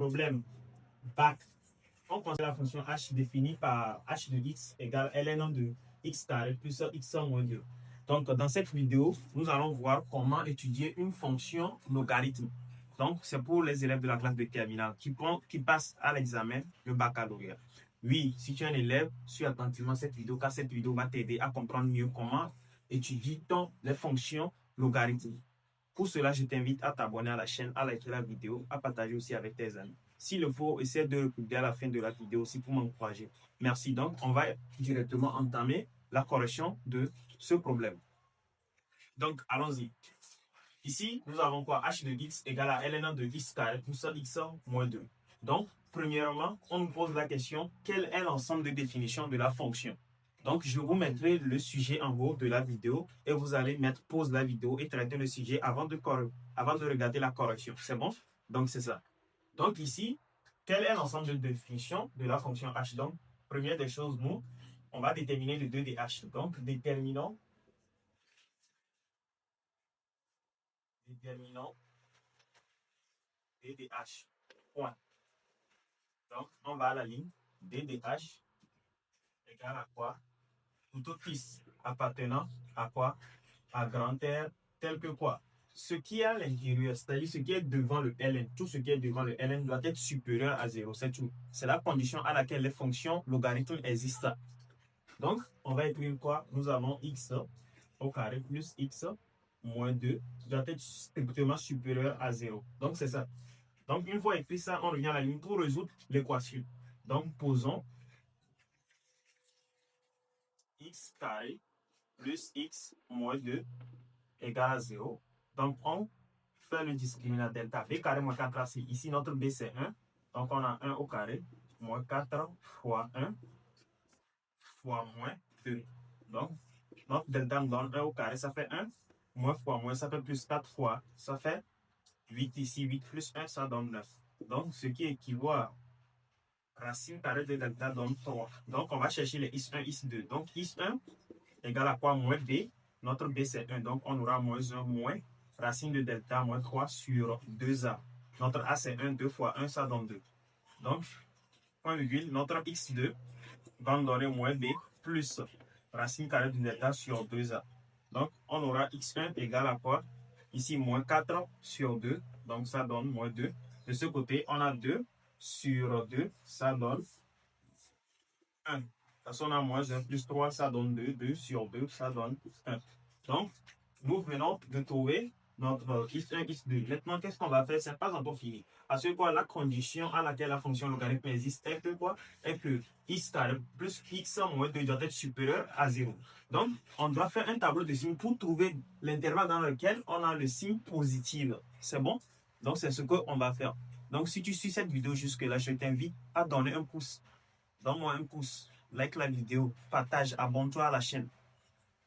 Problème. Bac. On considère la fonction h définie par h de x égale ln de x carré plus x moins 2. Donc, dans cette vidéo, nous allons voir comment étudier une fonction logarithme. Donc, c'est pour les élèves de la classe de terminale qui passent à l'examen le baccalauréat. Oui, si tu es un élève, suis attentivement cette vidéo car cette vidéo va t'aider à comprendre mieux comment étudier-t-on les fonctions logarithmiques. Pour cela, je t'invite à t'abonner à la chaîne, à liker la vidéo, à partager aussi avec tes amis. S'il le faut, essaie de regarder à la fin de la vidéo aussi pour m'encourager. Merci. Donc, on va directement entamer la correction de ce problème. Donc, allons-y. Ici, nous avons quoi? H de x égale à ln de x carré plus x moins 2. Donc, premièrement, on nous pose la question, quel est l'ensemble de définition de la fonction? Donc, je vous mettrai le sujet en haut de la vidéo et vous allez mettre pause la vidéo et traiter le sujet avant de regarder la correction. C'est bon? Donc, c'est ça. Donc, ici, quel est l'ensemble de définition de la fonction h? Donc, première des choses, nous, on va déterminer le 2 de h. Donc, déterminons d de h. Point. Donc, on va à la ligne d de h égale à quoi? Tout autre x appartenant à quoi? À grand R tel que quoi? Ce qui est à l'intérieur, c'est-à-dire ce qui est devant le ln, tout ce qui est devant le ln doit être supérieur à 0. C'est tout. C'est la condition à laquelle les fonctions logarithmes existent. Donc, on va écrire quoi? Nous avons x au carré plus x moins 2 qui doit être strictement supérieur à 0. Donc, c'est ça. Donc, une fois écrit ça, on revient à la ligne pour résoudre l'équation. Donc, posons x carré plus x moins 2 égale à 0. Donc, on fait le discriminant delta. B carré moins 4, c'est ici, notre B, c'est 1. Donc, on a 1 au carré moins 4 fois 1 fois moins 2. Donc, notre delta me donne 1 au carré, ça fait 1. Moins fois moins, ça fait plus 4 fois. Ça fait 8 ici. 8 plus 1, ça donne 9. Donc, ce qui équivaut à racine carrée de delta donne 3. Donc, on va chercher les is1, is2. Donc, is1 égale à quoi? Moins b. Notre b, c'est 1. Donc, on aura moins 1 moins racine de delta moins 3 sur 2a. Notre a, c'est 1. 2 fois 1, ça donne 2. Donc, point virgule, notre x2 va nous donner moins b plus racine carrée de delta sur 2a. Donc, on aura x1 égale à quoi? Ici, moins 4 sur 2. Donc, ça donne moins 2. De ce côté, on a 2 sur 2. Ça donne 1. Parce qu'on a moins 1 plus 3, ça donne 2. 2 sur 2, ça donne 1. Donc, nous venons de trouver notre x1, x2. Maintenant, qu'est-ce qu'on va faire? Ce n'est pas encore fini. Parce que quoi, la condition à laquelle la fonction logarithme existe est que quoi? Est que x carré plus x moins 2 doit être supérieur à 0. Donc, on doit faire un tableau de signes pour trouver l'intervalle dans lequel on a le signe positif. C'est bon? Donc, c'est ce qu'on va faire. Donc, si tu suis cette vidéo jusque-là, je t'invite à donner un pouce. Donne-moi un pouce, like la vidéo, partage, abonne-toi à la chaîne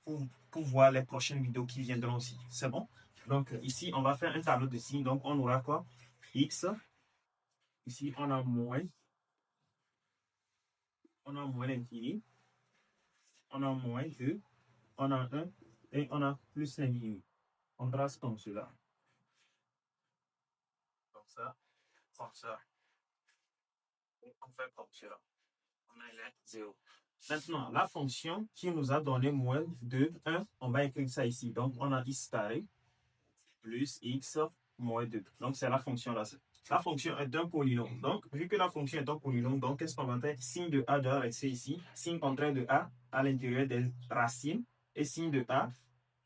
pour voir les prochaines vidéos qui viendront aussi. C'est bon? Donc, ici, on va faire un tableau de signes. Donc, on aura quoi? X. Ici, on a moins. On a moins l'infini. On a moins 2. On a 1. Et on a plus l'infini. On trace comme cela. Comme ça. Comme ça. Et on fait comme cela. On a 0. Maintenant, la fonction qui nous a donné moins 2, 1, on va écrire ça ici. Donc, on a x carré plus x moins 2. Donc, c'est la fonction là. La fonction est d'un polynôme. Donc, vu que la fonction est un polynôme, donc qu'est-ce qu'on va faire? Signe de a doit rester ici. Signe contraire de a à l'intérieur des racines. Et signe de a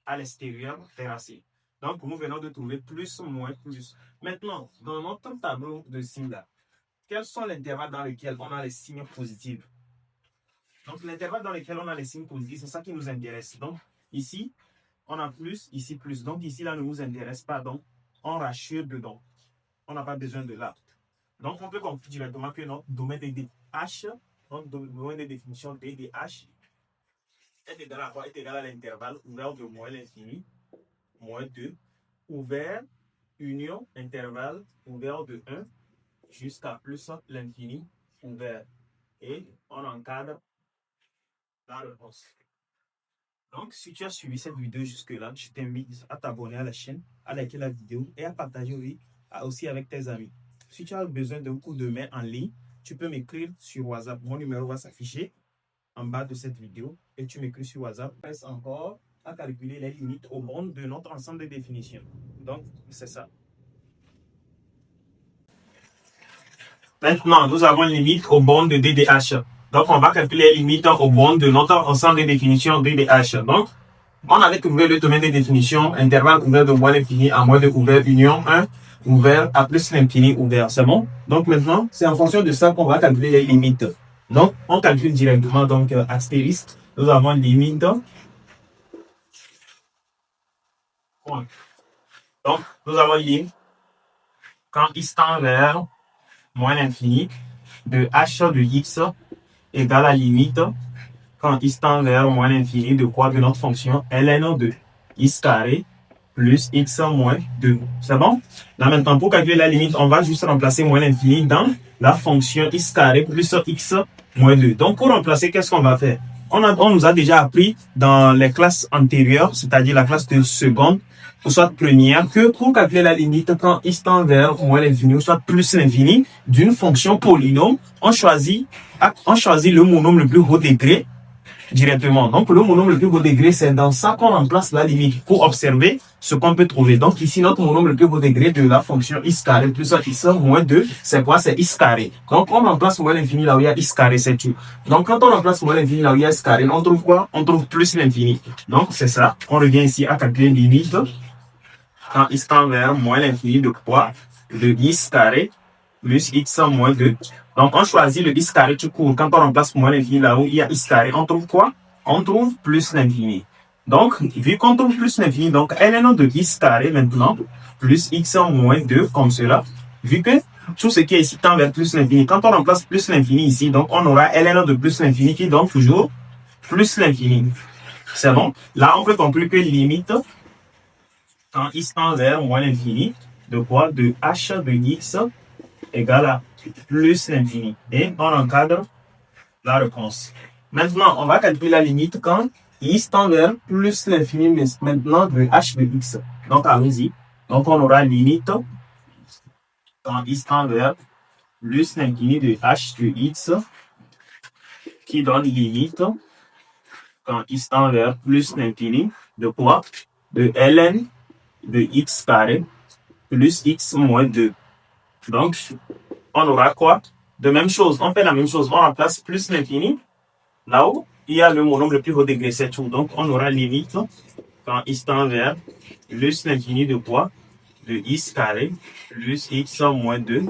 à l'extérieur des racines. Donc, nous venons de trouver plus, moins, plus. Maintenant, dans notre tableau de signes là, quels sont les intervalles dans lesquels on a les signes positifs? Donc, l'intervalle dans lequel on a les signes positifs, c'est ça qui nous intéresse. Donc, ici, on a plus, ici plus. Donc, ici, là, ne nous intéresse pas. Donc, on rassure dedans. On n'a pas besoin de là. Donc, on peut conclure directement que notre domaine de H, notre domaine de définition D de H, est égal à quoi? Est égal à l'intervalle ouvert de moins l'infini, moins 2, ouvert, union, intervalle ouvert de 1 jusqu'à plus l'infini, ouvert. Et on encadre la réponse. Donc, si tu as suivi cette vidéo jusque-là, je t'invite à t'abonner à la chaîne, à liker la vidéo et à partager aussi avec tes amis. si tu as besoin d'un coup de main en ligne, tu peux m'écrire sur WhatsApp. Mon numéro va s'afficher en bas de cette vidéo et tu m'écris sur WhatsApp. Reste encore à calculer les limites aux bornes de notre ensemble de définitions. Donc, c'est ça. Maintenant, nous avons une limite aux bornes de DDH. Donc, on va calculer les limites aux bornes de notre ensemble de définitions DDH. Donc, on avait couvert le domaine de définition, intervalle couvert de moins l'infini à moins de couvert, union 1 ouvert à plus l'infini ouvert. C'est bon? Donc, maintenant, c'est en fonction de ça qu'on va calculer les limites. Donc, on calcule directement, donc, astérisque. Nous avons limite. Point. Donc, nous avons limite quand x tend vers moins l'infini de h de x égale à limite quand x tend vers moins l'infini de quoi? De notre fonction ln de x carré plus x moins 2. C'est bon? Là maintenant, pour calculer la limite, on va juste remplacer moins l'infini dans la fonction x carré plus x moins 2. Donc, pour remplacer, qu'est-ce qu'on va faire? On nous a déjà appris dans les classes antérieures, c'est-à-dire la classe de seconde, ou soit première, que pour calculer la limite quand x tend vers moins l'infini ou soit plus l'infini d'une fonction polynôme, on choisit le monôme le plus haut degré directement. Donc, le monôme le plus haut degré, c'est dans ça qu'on remplace la limite pour observer ce qu'on peut trouver. Donc, ici, notre monôme le plus haut degré de la fonction x carré plus x moins 2, c'est quoi? C'est x carré. Donc, on remplace moins l'infini là où il y a x carré, c'est tout. Donc, quand on remplace moins l'infini là où il y a x carré, on trouve quoi? On trouve plus l'infini. Donc, c'est ça. On revient ici à calculer limite quand x tend vers moins l'infini de quoi? De x carré plus x moins 2. Donc, on choisit le x carré tout court. Quand on remplace moins l'infini là où il y a x carré, on trouve quoi? On trouve plus l'infini. Donc, vu qu'on trouve plus l'infini, donc ln de x carré maintenant, plus x moins 2, comme cela. Vu que tout ce qui est ici tend vers plus l'infini, quand on remplace plus l'infini ici, donc on aura ln de plus l'infini qui donne toujours plus l'infini. C'est bon? Là, on peut conclure que limite quand x tend vers moins l'infini, de quoi? De h de x égale à plus l'infini. Et on encadre la réponse. Maintenant, on va calculer la limite quand x tend vers plus l'infini, mais maintenant de h de x. Donc, allons-y. Donc, on aura limite quand x tend vers plus l'infini de h de x qui donne limite quand x tend vers plus l'infini de quoi? De ln de x carré plus x moins 2. Donc, on aura quoi? De même chose, on fait la même chose, on remplace plus l'infini là où il y a le monôme le plus haut degré, c'est tout. Donc, on aura limite quand x tend vers plus l'infini de quoi? De x carré plus x moins 2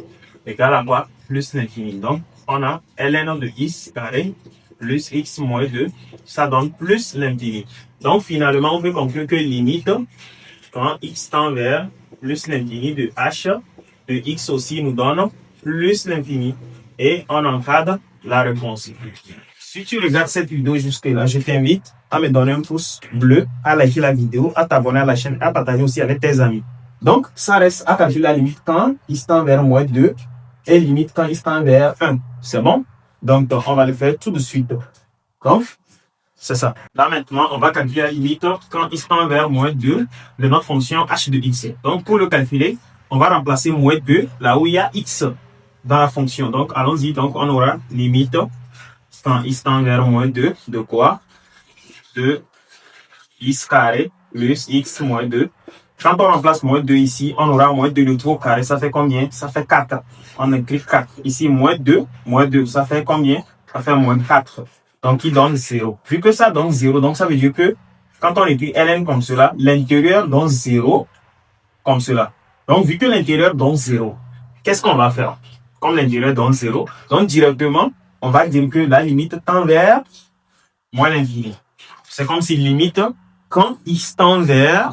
égale à quoi? Plus l'infini. Donc, on a ln de x carré plus x moins 2, ça donne plus l'infini. Donc, finalement, on peut conclure que limite quand x tend vers plus l'infini de h de x aussi nous donne plus l'infini. Et on encadre la réponse. Si tu regardes cette vidéo jusque-là, je t'invite à me donner un pouce bleu, à liker la vidéo, à t'abonner à la chaîne, à partager aussi avec tes amis. Donc, ça reste à calculer la limite quand x tend vers moins 2 et limite quand x tend vers 1. C'est bon? Donc, on va le faire tout de suite. Donc, c'est ça. Là, maintenant, on va calculer la limite quand x tend vers moins 2 de notre fonction h de x. Donc, pour le calculer, on va remplacer moins 2 là où il y a x dans la fonction. Donc, allons-y. Donc, on aura limite quand x tend vers moins 2 de quoi? De x carré plus x moins 2. Quand on remplace moins 2 ici, on aura moins 2 de tout au carré. Ça fait combien? Ça fait 4. On écrit 4. Ici, moins 2, ça fait combien? Ça fait moins 4. Donc, il donne 0. Vu que ça donne 0, donc ça veut dire que quand on écrit ln comme cela, l'intérieur donne 0 comme cela. Donc, vu que l'intérieur donne 0, qu'est-ce qu'on va faire? Comme l'intérieur donne 0, donc directement, on va dire que la limite tend vers moins l'infini. C'est comme si limite, quand x tend vers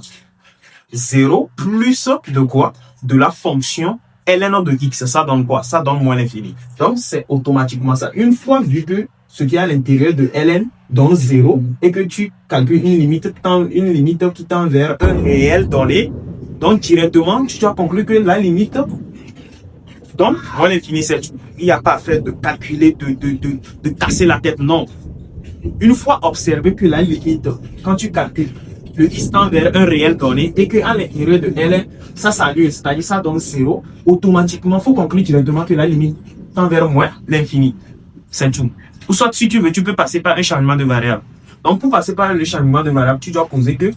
0 plus de quoi? De la fonction ln de x. Ça donne quoi? Ça donne moins l'infini. Donc, c'est automatiquement ça. Une fois vu que ce qui est à l'intérieur de ln donne 0 et que tu calcules une limite qui tend vers un réel donné, donc directement, tu dois conclure que la limite donc moins l'infini, c'est tout. Il n'y a pas à faire de calculer, de casser la tête, non. Une fois observé que la limite, quand tu calcules, le x tend vers un réel donné et qu'à l'intérieur de L, ça s'annule, c'est-à-dire ça donne 0, automatiquement, il faut conclure directement que la limite tend vers moins l'infini. C'est tout. Ou soit, si tu veux, tu peux passer par un changement de variable. Donc, pour passer par le changement de variable, tu dois poser que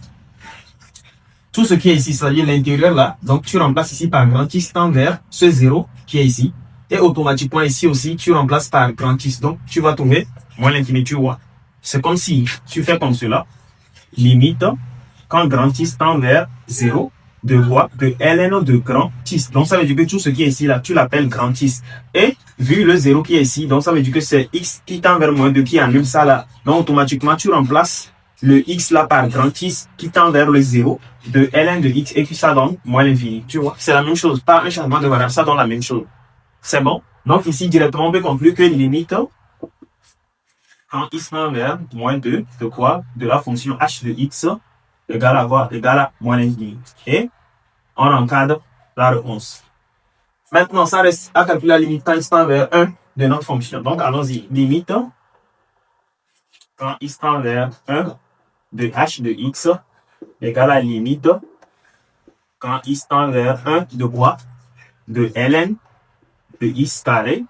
tout ce qui est ici, c'est-à-dire l'intérieur là, donc tu remplaces ici par grand X tend vers ce 0 qui est ici. Et automatiquement ici aussi, tu remplaces par grand X. Donc, tu vas trouver moins l'infini, tu vois. C'est comme si tu fais comme cela. Limite, quand grand X tend vers 0, de quoi? De ln de grand X. Donc, ça veut dire que tout ce qui est ici là, tu l'appelles grand X. Et vu le 0 qui est ici, donc ça veut dire que c'est X qui tend vers moins 2 qui annule ça là. Donc, automatiquement, tu remplaces le X là par grand X qui tend vers le 0 de ln de X et puis ça donne moins l'infini. Tu vois, c'est la même chose. Pas un changement de variable, ça donne la même chose. C'est bon. Donc ici, directement, on peut conclure que limite, quand x tend vers moins 2, de quoi? De la fonction h de x égale à quoi? Égale à moins l'infini. Et on encadre la réponse. Maintenant, ça reste à calculer la limite quand x tend vers 1 de notre fonction. Donc, allons-y. Limite, quand x tend vers 1 de h de x égale à la limite, quand x tend vers 1 de quoi? De ln de x carré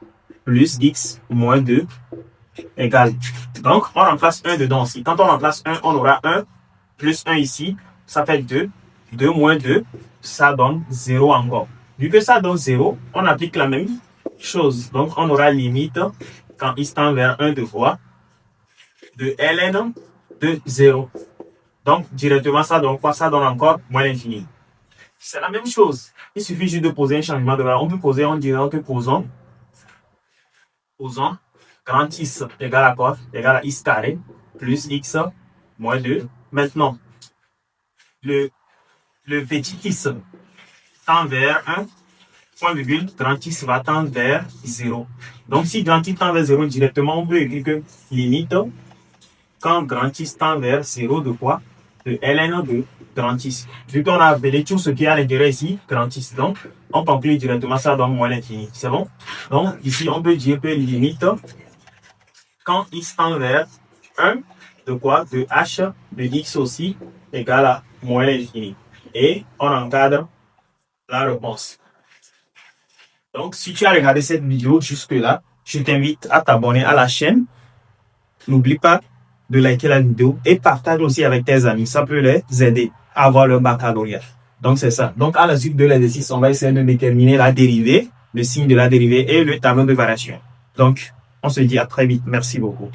plus x moins 2 égale. Donc, on remplace 1 dedans aussi. Quand on remplace 1, on aura 1 plus 1 ici. Ça fait 2. 2 moins 2, ça donne 0 encore. Vu que ça donne 0, on applique la même chose. Donc, on aura limite quand x tend vers 1 de quoi? De ln de 0. Donc, directement, ça donne quoi? Ça donne encore moins l'infini. C'est la même chose. Il suffit juste de poser un changement de valeur. On peut poser, on dirait que posons grand X égale à quoi? Égale à x carré plus x moins 2. Maintenant, le petit x tend vers 1, point virgule, grand X va tendre vers 0. Donc, si grand X tend vers 0 directement, on peut écrire que limite, quand grand X tend vers 0 de quoi? De ln de grand X. Vu qu'on a appelé tout ce qui est à l'intérieur ici, grand X. Donc, on conclut directement, ça donne moins l'infini. C'est bon? Donc, ici, on peut dire que limite, quand x tend vers 1, de quoi? De h de x aussi égale à moins l'infini. Et on encadre la réponse. Donc, si tu as regardé cette vidéo jusque-là, je t'invite à t'abonner à la chaîne. N'oublie pas de liker la vidéo et partage aussi avec tes amis. Ça peut les aider à avoir leur baccalauréat. Donc, c'est ça. Donc, à la suite de l'exercice, on va essayer de déterminer la dérivée, le signe de la dérivée et le tableau de variation. Donc, on se dit à très vite. Merci beaucoup.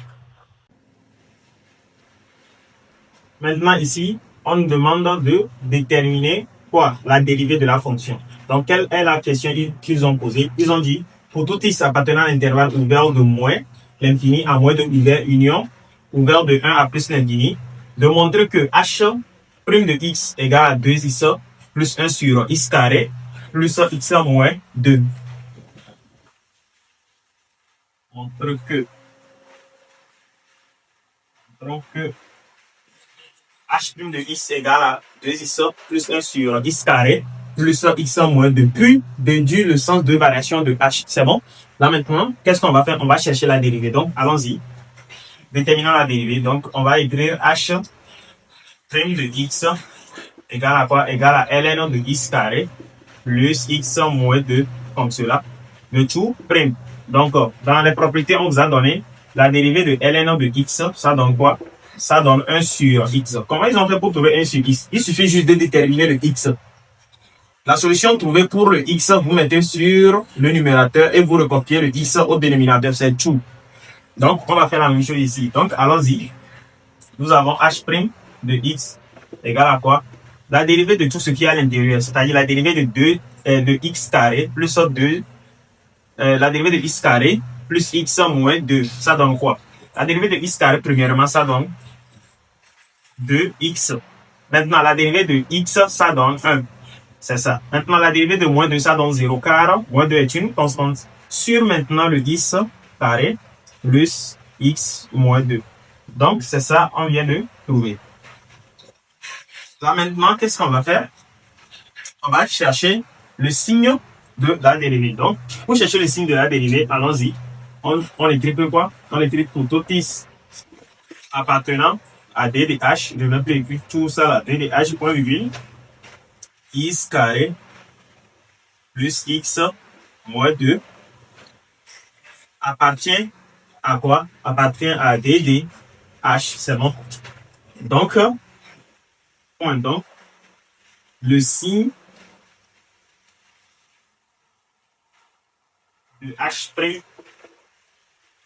Maintenant, ici, on nous demande de déterminer quoi? La dérivée de la fonction. Donc, quelle est la question qu'ils ont posée? Ils ont dit, pour tout x appartenant à l'intervalle ouvert de moins l'infini à moins de ouvert union ouvert de 1 à plus l'infini, de montrer que h' de x égale à 2x plus 1 sur x carré plus x moins 2. Montre que h' de x égale à 2x plus 1 sur x carré plus x moins 2. Puis, déduire le sens de variation de h. C'est bon? Là maintenant, qu'est-ce qu'on va faire? On va chercher la dérivée. Donc, allons-y. Déterminons la dérivée. Donc, on va écrire h' de x égale à quoi? Égale à ln de x carré plus x moins 2, comme cela. Le tout prime. Donc, dans les propriétés, on vous a donné la dérivée de ln de x. Ça donne quoi? Ça donne 1 sur x. Comment ils ont fait pour trouver 1 sur x? Il suffit juste de déterminer le x. La solution trouvée pour le x, vous mettez sur le numérateur et vous recopiez le x au dénominateur. C'est tout. Donc, on va faire la même chose ici. Donc, allons-y. Nous avons h' de x égale à quoi? La dérivée de tout ce qui est à l'intérieur, c'est-à-dire la dérivée de x carré plus 2, la dérivée de x carré plus x moins 2. Ça donne quoi? La dérivée de x carré, premièrement, ça donne 2x. Maintenant, la dérivée de x, ça donne 1. C'est ça. Maintenant, la dérivée de moins 2, ça donne 0 car moins 2 est une constante. Sur maintenant le x carré plus x moins 2. Donc, c'est ça, on vient de trouver. Là, maintenant, qu'est-ce qu'on va faire? On va chercher le signe de la dérivée. Donc, pour chercher le signe de la dérivée, allons-y. On écrit quoi? On écrit pour tout x appartenant à d de h, je vais écrire tout ça là, d de h, point virgule, x carré plus x moins 2 appartient à quoi? Appartient à d de h, c'est bon. Donc, point donc, le signe de h'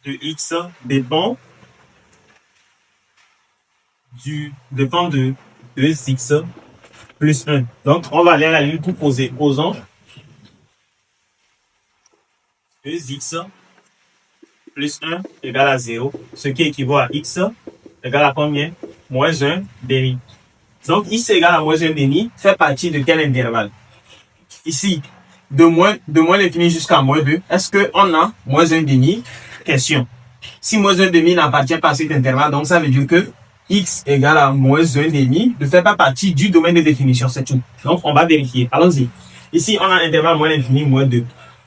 de x dépend de 2x plus 1. Donc, on va aller à la ligne tout poser. Posons 2x plus 1 égale à 0, ce qui équivaut à x égale à combien? Moins 1 demi. Donc, x égale à moins 1 demi fait partie de quel intervalle? Ici, de moins l'infini jusqu'à moins 2, est-ce qu'on a moins 1 demi? Question. Si moins 1 demi n'appartient pas à cet intervalle, donc ça veut dire que x égale à moins 1 demi ne fait pas partie du domaine de définition, c'est tout. Donc, on va vérifier. Allons-y. Ici, on a un intervalle moins l'infini, moins 2.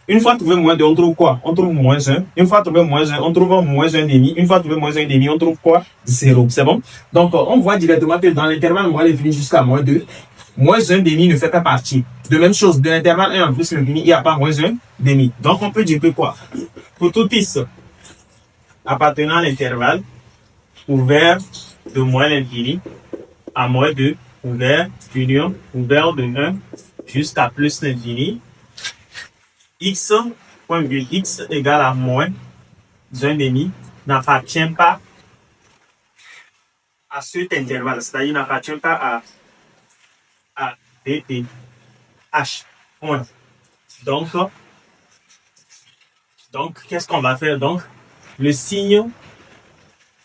Une fois trouvé moins 2, on trouve quoi? On trouve moins 1. Une fois trouvé moins 1, on trouve moins 1 demi. Une fois trouvé moins 1 demi, on trouve quoi? 0. C'est bon? Donc, on voit directement que dans l'intervalle moins l'infini jusqu'à moins 2, moins 1 demi ne fait pas partie. De même chose, de l'intervalle 1 en plus l'infini, il n'y a pas moins 1 demi. Donc, on peut dire que quoi? Pour tout x appartenant à l'intervalle ouvert de moins l'infini à moins 2, ouvert de 1 jusqu'à plus l'infini, x, point virgule, x égale à moins 1 demi n'appartient pas à cet intervalle, c'est-à-dire n'appartient pas à d de h. Point. Donc, qu'est-ce qu'on va faire? Donc, le signe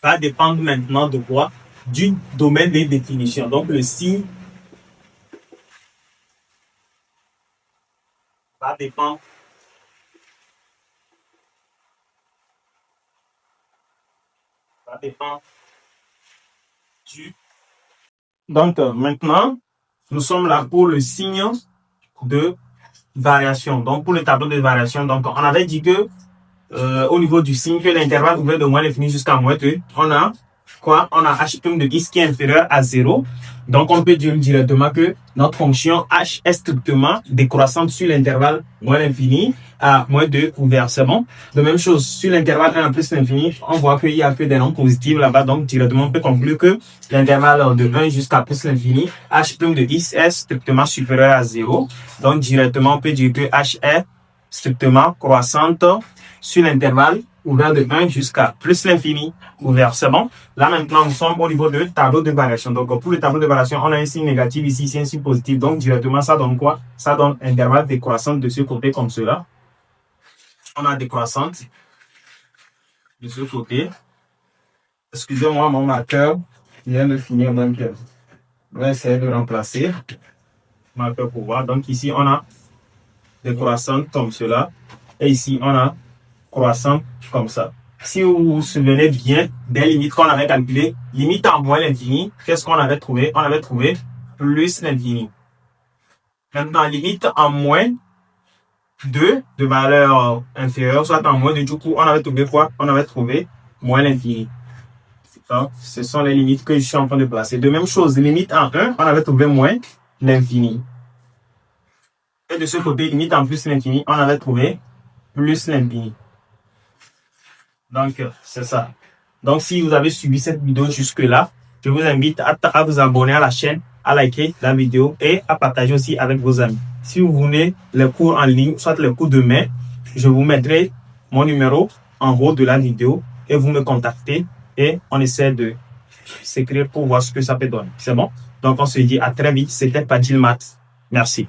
va dépendre maintenant de quoi? Du domaine des définitions. Donc, le signe va dépendre du... Donc, maintenant, nous sommes là pour le signe de variation. Donc, pour le tableau de variation, donc, on avait dit que au niveau du signe, que l'intervalle ouvert de moins l'infini jusqu'à moins 2, on a quoi? On a h' de x qui est inférieur à 0. Donc, on peut dire directement que notre fonction h est strictement décroissante sur l'intervalle moins l'infini à moins 2 ouvert. C'est bon? De même chose, sur l'intervalle 1 à plus l'infini, on voit qu'il y a que des nombres positifs là-bas. Donc, directement, on peut conclure que l'intervalle de 1 jusqu'à plus l'infini, h' de x est strictement supérieur à 0. Donc, directement, on peut dire que h est strictement croissante sur l'intervalle ouvert de 1 jusqu'à plus l'infini ouvert. C'est bon? Là, maintenant, nous sommes au niveau du tableau de variation. Donc, pour le tableau de variation, on a un signe négatif ici, c'est un signe positif. Donc, directement, ça donne quoi? Ça donne intervalle décroissante de ce côté comme cela. On a décroissante de ce côté. Excusez-moi, mon marqueur vient de finir. Donc, je vais essayer de remplacer marqueur pour voir. Donc, ici, on a décroissante comme cela. Et ici, on a croissant comme ça. Si vous vous souvenez bien des limites qu'on avait calculées, limite en moins l'infini, qu'est-ce qu'on avait trouvé? On avait trouvé plus l'infini. Maintenant, limite en moins 2 de valeur inférieure, soit en moins 2, du coup, on avait trouvé quoi? On avait trouvé moins l'infini. Donc, ce sont les limites que je suis en train de placer. De même chose, limite en 1, on avait trouvé moins l'infini. Et de ce côté, limite en plus l'infini, on avait trouvé plus l'infini. Donc, c'est ça. Donc, si vous avez suivi cette vidéo jusque-là, je vous invite à vous abonner à la chaîne, à liker la vidéo et à partager aussi avec vos amis. Si vous voulez les cours en ligne, soit les cours de mai, je vous mettrai mon numéro en haut de la vidéo et vous me contactez et on essaie de s'écrire pour voir ce que ça peut donner. C'est bon? Donc, on se dit à très vite. C'était Padil Math. Merci.